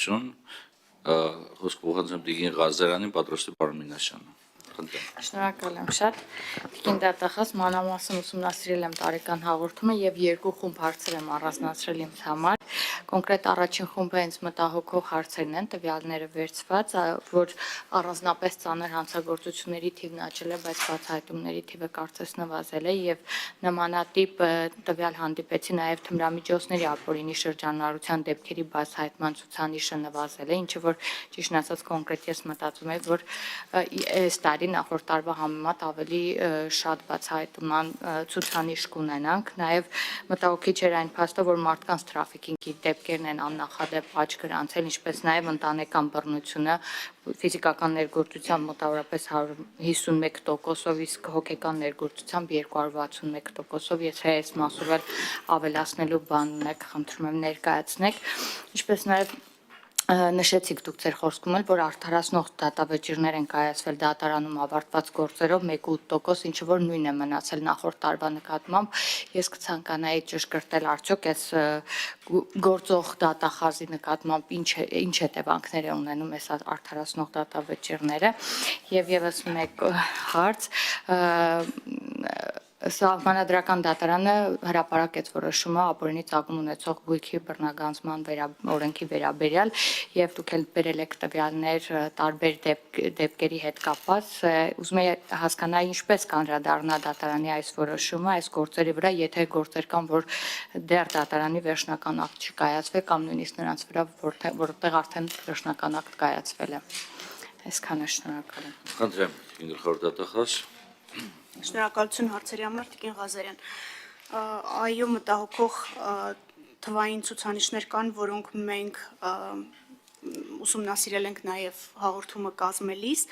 շնորհակալություն, խոսք ուղղությամբ Տիկին Ղազարյանին, պատրաստի պարոն Մինասյանը։ Շնորհակալ եմ շատ։ Տիկին դատախազ, մանրամասն ուսումնասիրել եմ տարեկան հաղորդումը եւ երկու խումբ հարցեր եմ առանձնացրել ինձ համար։ Կոնկրետ առաջին խումբը հենց մտահոգող հարցերն են, տվյալները վերցված, որ առանձնապես ծանր հանցագործությունների թիվն աճել է, բայց բացահայտումների թիվը կարծես նվազել է եւ նմանատիպ տվյալ հանդիպեցի նաեւ թմրամիջոցների ապօրինի շրջանառության դեպքերի բացահայտման ցուցանիշը նվազել է, ինչը որ ճիշտ ասած կոնկրետ ես մտածում եմ, որ այս տարի նախորդ տարվա համեմատ ավելի շատ բացահայտման ցուցանիշ կունենանք, նաև մտահոգիչ էր այն փաստը, որ մարդկանց թրաֆիքինգի դեպքերն են աննախադեպ աճ գրանցել, ինչպես նաև ընտանեկան բռնությունը ֆիզիկական ներգործությամբ մոտավորապես 151%-ով, իսկ հոգեկան ներգործությամբ 261%-ով, եթե այս մասով էլ ավելացնելու բան ունեք, խնդրում եմ ներկայացնեք, ինչպես նաև նշեցիք դուք ձեր խոսքում էլ, որ արդարացնող դատավճիռներ են կայացվել դատարանում ավարտված գործերով 1.8%, ինչը որ նույնն է մնացել նախորդ տարվա նկատմամբ։ Ես կցանկանայի ճշգրտել արդյոք այս գործող դատախազի նկատմամբ ինչ հետևանքներ է ունենում այս արդարացնող դատավճիռները։ Եվ եւս մեկ հարց, Սահմանադրական դատարանը հրապարակեց որոշումը ապօրինի ծագում ունեցող գույքի բռնագանձման օրենքի վերաբերյալ եւ դուք էլ բերել եք տվյալներ տարբեր դեպքերի հետ կապված, ուզում եմ հասկանալ ինչպես կանդրադառնա դատարանի այս որոշումը այս գործերի վրա, եթե գործեր կան, որ դեռ դատարանի վերջնական ակտ չկայացվել կամ նույնիսկ նրանց վրա, որտեղ արդեն վերջնական ակտ կայացվել է։ Այսքանը, շնորհակալ եմ։ Խնդրեմ, Տիկին գլխավոր դատախազ։ Շնորհակալություն հարցերի համար, Տիկին Ղազարյան։ Այո, մտահոգող թվային ցուցանիշներ կան, որոնք մենք ուսումնասիրել ենք նաև հաղորդումը կազմելիս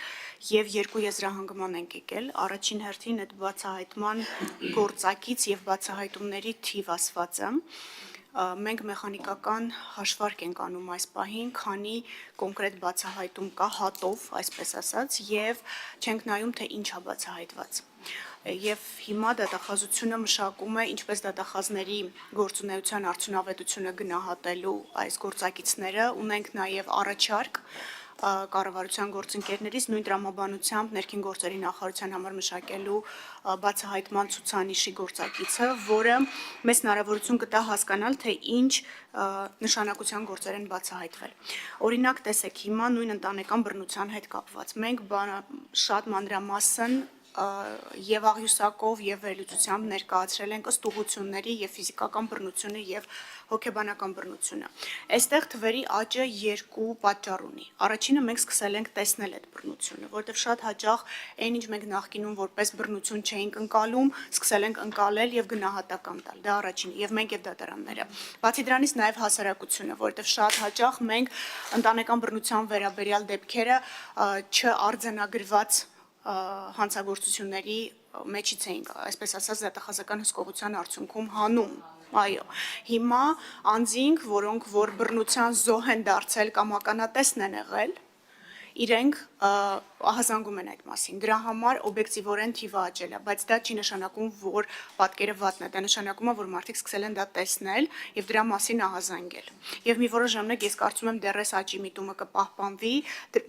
եւ երկու եզրահանգման ենք եկել։ Առաջին հերթին այդ բացահայտման գործակից եւ բացահայտումների թիվ ասվածը։ Մենք մեխանիկական հաշվարկ ենք անում այս պահին, քանի կոնկրետ բացահայտում կա հատով, այսպես ասած, եւ չենք նայում, թե ինչ է բացահայտված։ Եվ հիմա դատախազությունը մշակում է ինչպես դատախազների գործունեության արդյունավետությունը գնահատելու այս գործակիցները, ունենք նաև առաջարկ կառավարության գործընկերներից նույն տրամաբանությամբ ներքին գործերի նախարարության համար մշակելու բացահայտման ցուցանիշի գործակիցը, որը մեզ հնարավորություն կտա հասկանալ, թե ինչ նշանակության գործեր են բացահայտվել։ Օրինակ, տեսեք, հիմա նույն ընտանեկան բռնության հետ կապված մենք շատ մանրամասն եւ աղյուսակով եւ վերլուծությամբ ներկայացրել ենք ըստ ուղղությունների եւ ֆիզիկական բռնությունը եւ հոգեբանական բռնությունը։ Այստեղ թվերի աճը երկու պատճառ ունի։ Առաջինը մենք սկսել ենք տեսնել այդ բռնությունը, որտեղ շատ հաճախ այն ինչ մենք նախկինում որպես բռնություն չէինք ընկալում, սկսել ենք ընկալել եւ գնահատական տալ։ Դա առաջինը, եւ մենք եւ դատարանները։ Բացի դրանից նաեւ հասարակությունը, որտեղ շատ հաճախ մենք ընտանեկան բռնության վերաբերյալ դեպքերը չարձանագրված հանցագործությունների մեջից էինք, այսպես ասած, դատախազական հսկողության արդյունքում հանում։ Այո, հիմա անձինք, որոնք որ բռնության զոհ են դարձել կամ ականատեսն են եղել, իրենք ահազանգում են այդ մասին։ Դրա համար օբյեկտիվորեն թիվը աճել է, բայց դա չի նշանակում, որ պատկերը վատն է, դա նշանակում է, որ մարդիկ սկսել են դա տեսնել եւ դրա մասին ահազանգել։ Եվ մի որոշ ժամանակ ես կարծում եմ դեռ այս աճի միտումը կպահպանվի,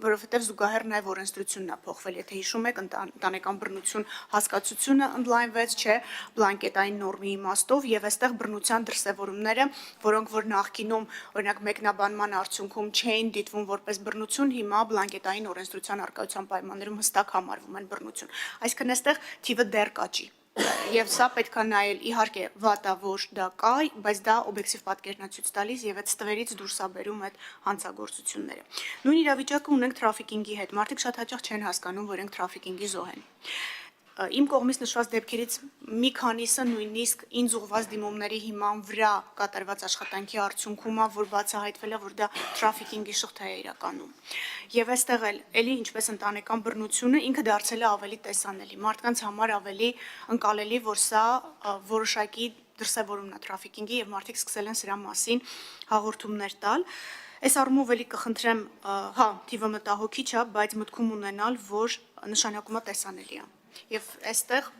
որովհետեւ զուգահեռ նաեւ օրենսդրությունն է փոխվել, եթե հիշում եք, ընտանեկան բռնություն հասկացությունը ընդլայնվեց, չէ, բլանկետային նորմի իմաստով եւ այստեղ բռնության դրսեւորումները, որոնք որ նախկինում օրինակ մեկնաբանման արդյունքում չէին դիտվում որպես բռնություն, հիմա բլանկետային օրենսդրության արկայության պայմաններում հստակ համարվում են բռնություն։ Այսինքն այստեղ թիվը դեռ կաճի։ Եվ սա պետք է նայել, իհարկե վատա որ դա կա, բայց դա օբյեկտիվ պատկերն է ցույց տալիս եւ այդ ստվերից դուրս է բերում այդ հանցագործությունները։ Նույն իրավիճակը ունենք թրաֆիքինգի հետ։ Մարդիկ շատ հաճախ չեն հասկանում, որ իրենք թրաֆիքինգի զոհ են։ Իմ կողմից նշված դեպքերից մի քանիսը նույնիսկ ինձ ուղղված դիմումների հիման վրա կատարված աշխատանքի արդյունքում է, որ բացահայտվել է, որ դա թրաֆիքինգի շղթա է իրականում։ Եվ այստեղ էլի ինչպես ընտանեկան բռնությունը ինքը դարձել է ավելի տեսանելի, մարդկանց համար ավելի ընկալելի, որ սա որոշակի դրսևորումն է թրաֆիքինգի եւ մարդիկ սկսել են սրա մասին հաղորդումներ տալ։ Այս առումով էլի կխնդրեմ, հա, թիվը մտահոգիչ է, բայց մտքում ունենալ, որ նշանակումը տեսանելի է։ Եվ այստեղ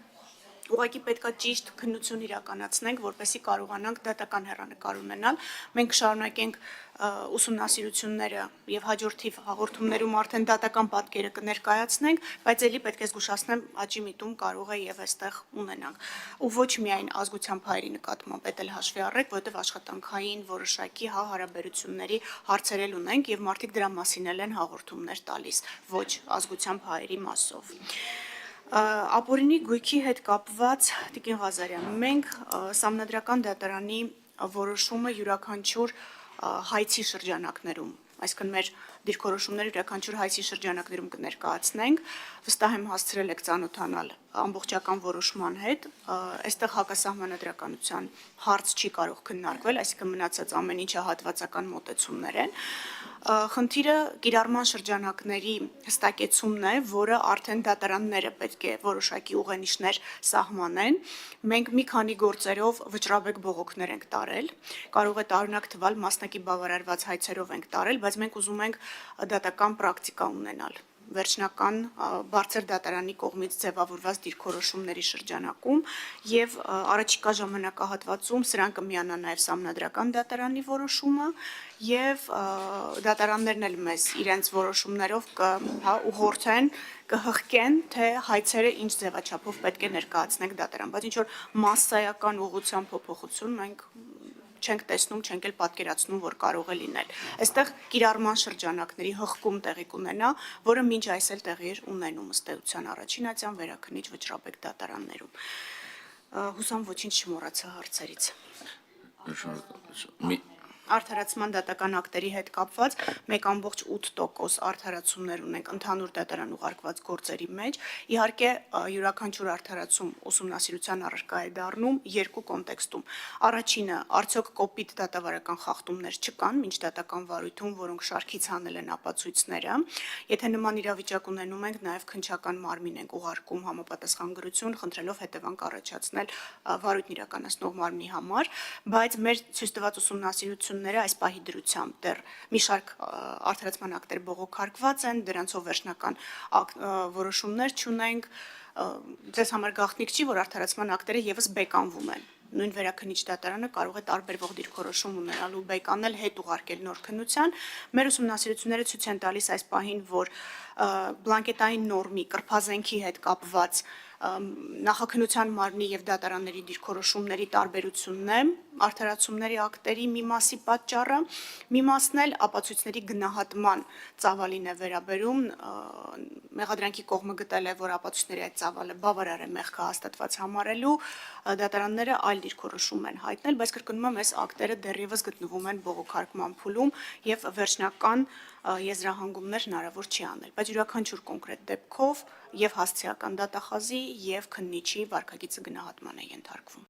Ուղղակի պետքա ճիշտ քննություն իրականացնենք, որպեսզի կարողանանք դատական հեռանկար ունենալ։ Մենք կշարունակենք ուսումնասիրությունները եւ հաջորդիվ հաղորդումներում արդեն դատական պատկերը կներկայացնենք, բայց ելի պետք է զգուշացնեմ, աճի միտում կարող է եւ այստեղ ունենանք։ Ու ոչ միայն ազգությամբ հայերի նկատմամբ պետք է հաշվի առնենք, որովհետեւ աշխատանքային որոշակի հարաբերությունների հարցեր էլ ունենք եւ մարդիկ դրա մասին են հաղորդումներ տալիս, ոչ ազգությամբ հայերի մասով։ Ապօրինի գույքի հետ կապված Տիկին Ղազարյան, մենք Սահմանադրական դատարանի որոշումը յուրաքանչյուր հայցի շրջանակներում, այսինքն մեր դիրքորոշումները յուրաքանչյուր հայցի շրջանակներում կներկայացնենք, վստահ եմ հասցրել եք ծանոթանալ ամբողջական որոշման հետ, այստեղ հակասահմանադրականության հարց չի կարող քննարկվել, այսինքն մնացած ամեն ինչը հատվածական մոտեցումներ են։ Խնդիրը կիրառման շրջանակների հստակեցումն է, որը արդեն դատարանները պետք է որոշակի ուղենիշներ սահմանեն։ Մենք մի քանի գործերով վճռաբեկ բողոքներ ենք տարել, կարող է տարօրինակ թվալ մասնակի բավարարված հայցերով ենք տարել, բայց մենք ուզում ենք դատական պրակտիկա ունենալ վերջնական բարձր դատարանի կողմից ձևավորված դիրքորոշումների շրջանակում եւ առաջիկա ժամանակահատվածում սրան կմիանա նաեւ Սահմանադրական դատարանի որոշումը եւ դատարաններն էլ մեզ իրենց որոշումներով ուղղորդեն կհղկեն թե հայցերը ինչ ձևաչափով պետք է ներկայացնենք դատարան, բայց ինչ որ մասսայական ուղղության փոփոխություն մենք չենք տեսնում, չենք էլ պատկերացնում, որ կարող է լինել։ Այստեղ կիրառման շրջանակների հղկում տեղի կունենա, որը մինչ այս էլ տեղի էր ունենում ըստ էության առաջին ատյան վերաքննիչ վճռաբեկ դատարաններում։ Հուսամ ոչինչ չմոռացա հարցերից։ Արդարացման դատական ակտերի հետ կապված 1.8% արդարացումներ ունենք ընդհանուր դատարան ուղարկված գործերի մեջ։ Իհարկե յուրաքանչյուր արդարացում ուսումնասիրության առարկա է դառնում երկու կոնտեքստում։ Առաջինը, արդյոք կոպիտ դատավարական խախտումներ չկան միջդատական վարույթում, որոնք շարքից հանել են ապացույցները։ Եթե նման իրավիճակ ունենում ենք, նաև քննչական մարմին ենք ուղարկում համապատասխան գրություն, խնդրելով հետևանք առաջացնել վարույթն իրականացնող մարմնի համար, բայց մեր ցույց տված ուսումնասիրությունները այս պահի դրությամբ դեռ մի շարք արդարացման ակտեր բողոքարկված են, դրանցով վերջնական որոշումներ չունենք, ձեզ համար գաղտնիք չի, որ արդարացման ակտերը եւս բեկանվում են։ Նույն վերաքննիչ դատարանը կարող է տարբերվող դիրքորոշում ունենալ ու բեկանել հետ ուղարկել նոր քննության։ Մեր ուսումնասիրությունները ցույց են տալիս այս պահին, որ բլանկետային նորմի կրփազենքի հետ կապված նախաքննության մարմնի եւ դատարանների դիրքորոշումների տարբերությունն է արդարացումների ակտերի մի մասի պատճառը, մի մասն էլ ապացույցների գնահատման ծավալին է վերաբերում, մեղադրանքի կողմը գտել է, որ ապացույցների այդ ծավալը բավարար է մեղքը հաստատված համարելու, դատարանները այլ դիրքորոշում են հայտնել, բայց կրկնում եմ, այս ակտերը դեռևս գտնվում են բողոքարկման փուլում եւ վերջնական եզրահանգումներ հնարավոր չի անել, բայց յուրաքանչյուր կոնկրետ դեպքով եւ հասցեական դատախազի եւ քննիչի վարքագիծը գնահատման է ենթարկվում։